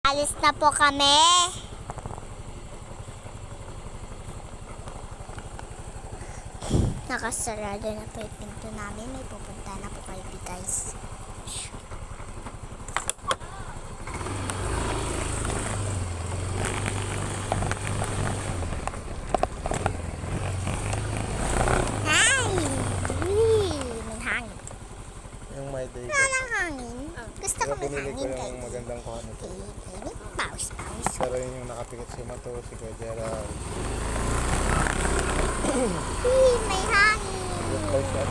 Alis na po kami. Nakasarado na po yung pinto namin. May pupunta na po kayo guys. Hi! May hangin. Yung may day Wala lang hangin. Gusto ko may pinili ko hangin yung guys. magandang kuha nito. Pause. Pero yun yung nakapikit si Mato, si Kuya Gerald. May hangin. Yung boy shot.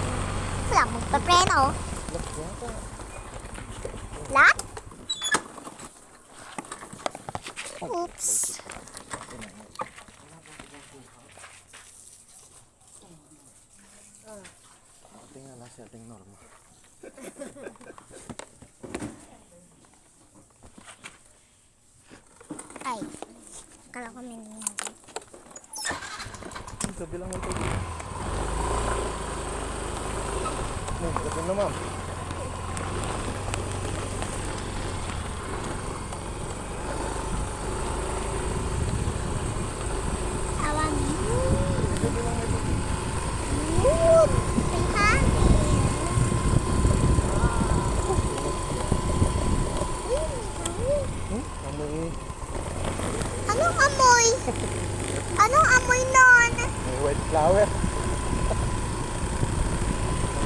Wala magpapreno. Look, yata. Lahat? Oops. Tingnan na setting normal. Ay. Kala ko may nangyari. Gabi lang ng tubig. Gabi na ma'am. Awan. Gabi lang ng tubig. Mood. May hangin. Uy, may hangin. Amoy. Anong amoy? Anong amoy nun? May white flower.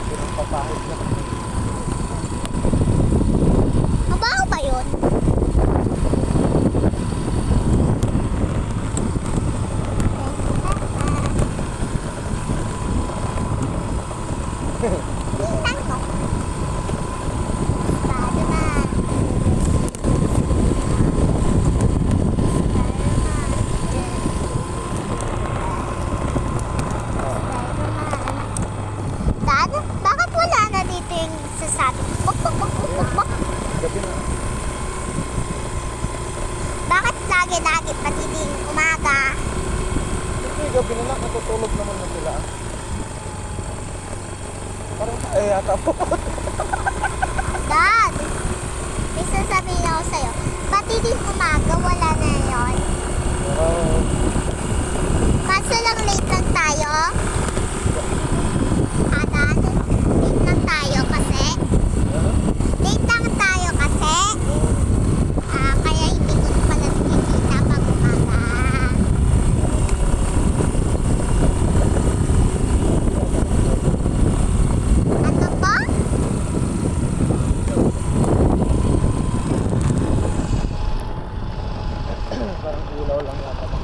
Pinagpapahid na. Mabaho ba yun? Tingnan mo. Spider-Man. Dad, bakit wala na dito yung sasabi? Bok, bok, bok, bok, bok, bok. Gabi na. Bakit lagi-lagi pati din umaga? Hindi, gabi na lang. Natutulog naman na sila. Parang kaya yata po. Dad, may sasabihin ako sa'yo. Pati din umaga, wala na yon. Kaso lang late lang tayo. Dad, late lang tayo kasi. Late lang tayo kasi. Kaya hindi ko pala nakikita pag umaga. Ano po? Parang ilaw lang yata.